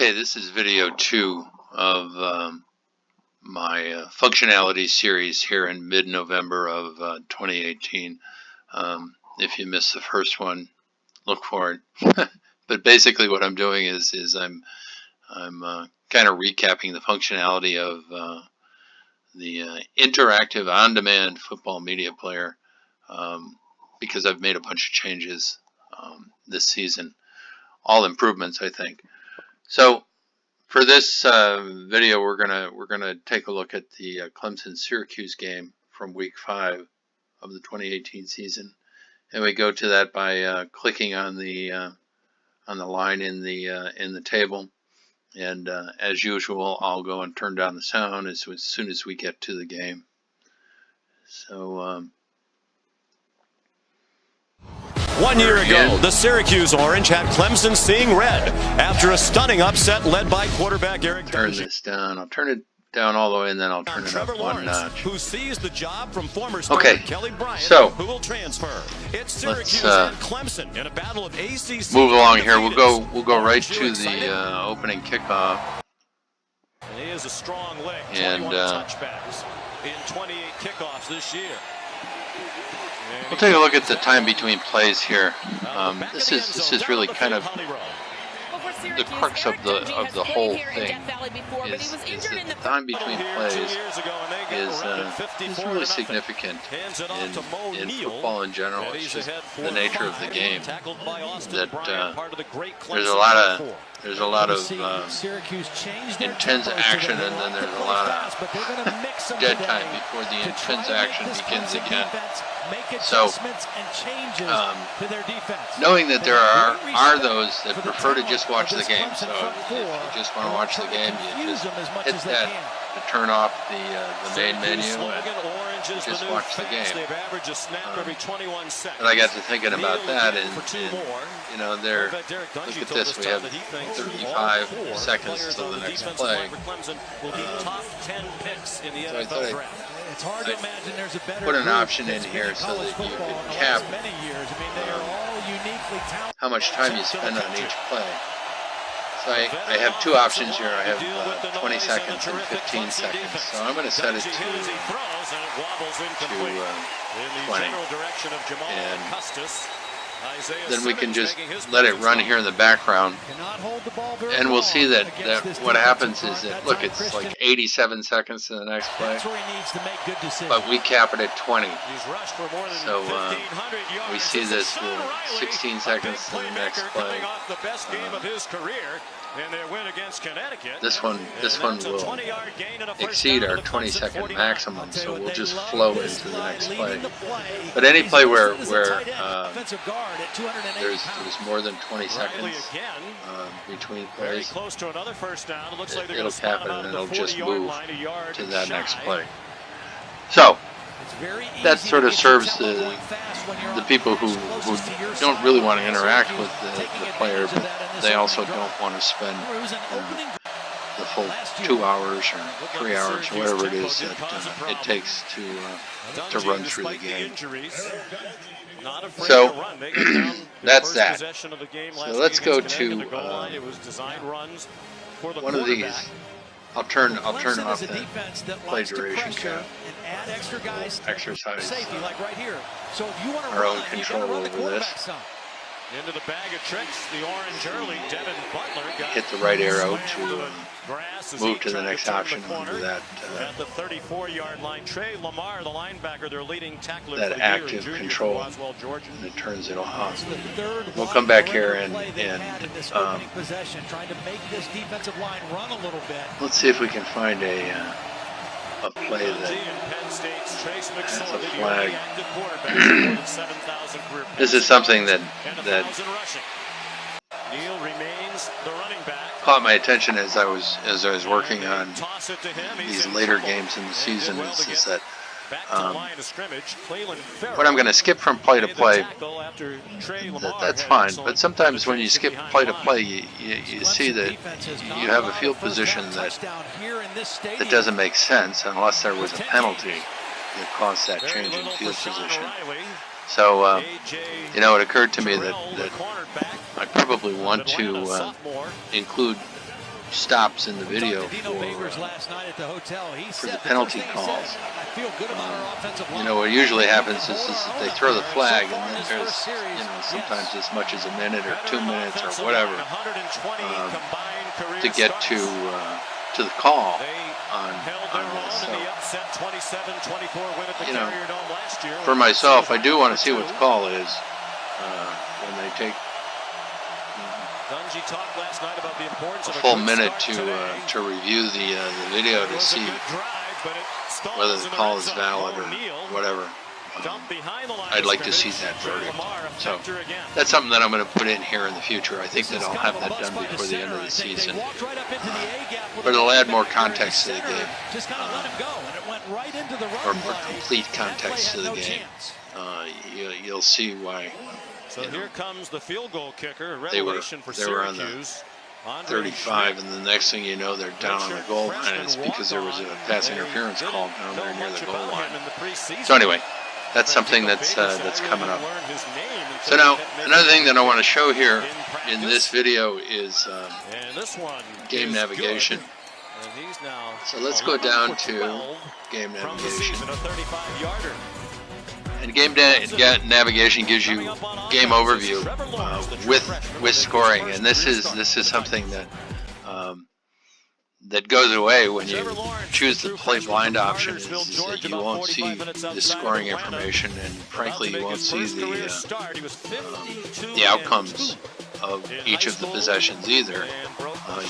Okay, this is video 2 of my functionality series here in mid-November of 2018. If you missed the first one, look for it. But basically what I'm doing is I'm kind of recapping the functionality of the interactive on-demand football media player because I've made a bunch of changes this season. All improvements, I think. So for this video, we're gonna take a look at the Clemson Syracuse game from Week 5 of the 2018 season, and we go to that by clicking on the line in the table. And as usual, I'll go and turn down the sound as soon as we get to the game. So. 1 year ago, the Syracuse Orange had Clemson seeing red after a stunning upset led by quarterback Eric. Turn this down. I'll turn it down all the way, and then I'll turn it up one notch. Who seized the job from former starter Kelly Bryant, so who will transfer. It's Syracuse let's and Clemson in a battle of ACC. Move along here. We'll go right to the opening kickoff. And he is a strong leg. And 21 touchbacks in 28 kickoffs this year. We'll take a look at the time between plays here. This is really kind of the crux of the whole thing. Is that the time between plays is really significant in football in general. It's just the nature of the game. That there's a lot of intense action, and then there's a lot of dead time before the intense action begins again. So, knowing that there are those that prefer to just watch the game. So, if you just want to watch the game, you just hit that to turn off the main menu and just watch the game. But I got to thinking about that, and you know, look at this. We have 35 seconds till the next play. So I thought I'd put an option in here so that you can cap how much time you spend on each play. So I have two options here. I have 20 seconds and 15 seconds. So I'm going to set it to 20. And then we can just let it run here in the background. And we'll see that what happens is that, look, it's like 87 seconds to the next play. But we cap it at 20. So we see this 16 seconds to the next play. This one will exceed our 20-second maximum, so we'll just flow into the next play. But any play where there's more than 20 seconds between plays, it'll cap it and it'll just move to that next play. So that sort of serves the people who don't really want to interact with the player, but they also don't want to spend the full 2 hours or 3 hours or whatever it is that it takes to run through the game. So that's that. So let's go to one of these. I'll turn off the play duration count. Exercise our own control over this. Into the bag of tricks, the orange early. Devin Butler hit the right arrow to move to the next option under that. At the 34-yard line, Trey Lamar, the linebacker, their leading tackler. That active control, and it turns it off. We'll come back here and let's see if we can find a play that has a flag. This is something that caught my attention as I was working on these later games in the season. Is that when I'm going to skip from play to play, that's fine. But sometimes when you skip play to play, you see that you have a field position that doesn't make sense unless there was a penalty that caused that change in field position. So, you know, it occurred to me that I probably want to include stops in the video for the penalty calls. You know, what usually happens is that they throw the flag, and then there's, you know, sometimes as much as a minute or 2 minutes or whatever to get to the call on this. So, you know, for myself, I do want to see what the call is when they take a full minute to review the video to see whether the call is valid or whatever. I'd like to see that verdict. So that's something that I'm going to put in here in the future. I think that I'll have that done before the end of the season. But it'll add more context to the game, or more complete context to the game. You'll see why. So here comes the field goal kicker. They were on the 35, and the next thing you know, they're down on the goal line. And it's because there was a pass interference called down there near the goal line. So anyway, that's something that's coming up. So now, another thing that I want to show here in this video is game navigation. So let's go down to game navigation. And game navigation gives you game overview with scoring, and this is something that that goes away when you choose the play blind option. Is that you won't see the scoring information, and frankly, you won't see the outcomes of each of the possessions either.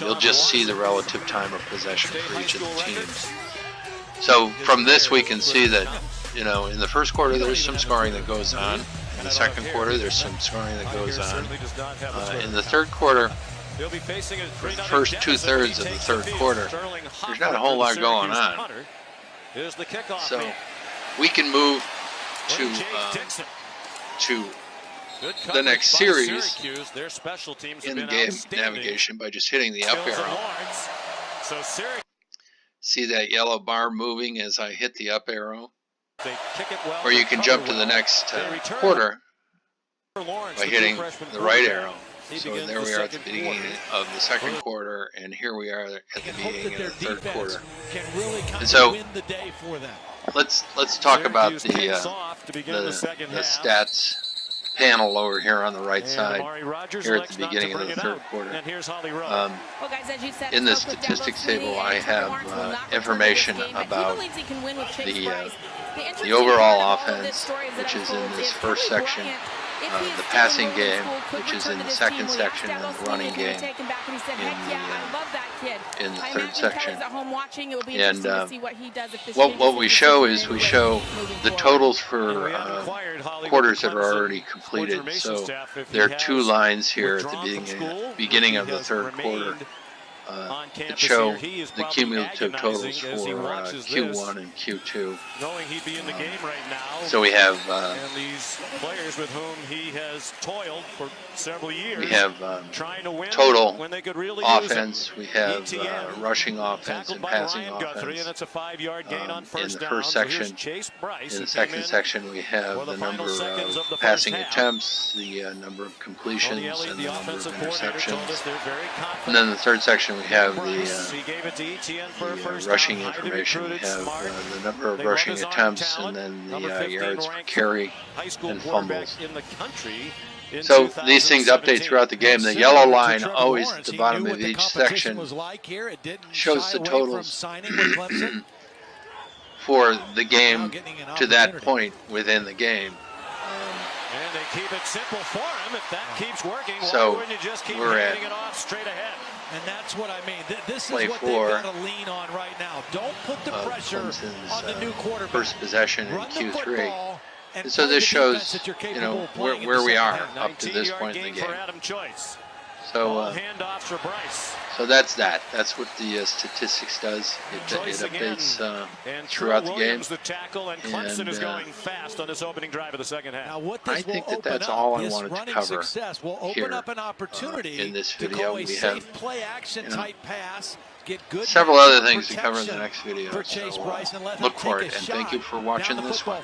You'll just see the relative time of possession for each of the teams. So from this, we can see that, you know, in the first quarter there's some scoring that goes on. In the second quarter there's some scoring that goes on. In the third quarter, the first 2/3 of the third quarter, there's not a whole lot going on. So we can move to the next series in the game navigation by just hitting the up arrow. See that yellow bar moving as I hit the up arrow? Or you can jump to the next quarter by hitting the right arrow. So there we are at the beginning of the second quarter, and here we are at the beginning of the third quarter. And so let's talk about the stats panel over here on the right side here at the beginning of the third quarter. In the statistics table, I have information about the overall offense, which is in this first section, the passing game, which is in the second section, and the running game in the third section. And what we show is the totals for quarters that are already completed. So there are two lines here at the beginning of the third quarter that show the cumulative totals for Q1 and Q2. So we have total offense, we have rushing offense and passing offense in the first section. In the second section, we have the number of passing attempts, the number of completions, and the number of interceptions. And then the third section, we have the rushing information. We have the number of rushing attempts, and then the yards per carry and fumbles. So these things update throughout the game. The yellow line, always at the bottom of each section, shows the totals for the game to that point within the game. And they keep it simple for him. If that keeps working, so why wouldn't you just keep we're handing it off straight ahead? And that's what I mean. This is Play what four, they've got to lean on right now. Don't put the pressure on the new quarterback. First possession in Q3. And so this shows, you know, where we are up to this point in the game. So, so that's that. That's what the statistics does. It updates throughout the game. Clemson is going fast on this opening drive of the second half. I think that's all I wanted to cover here in this video. We have, several other things to cover in the next video. So look for it, and thank you for watching this one.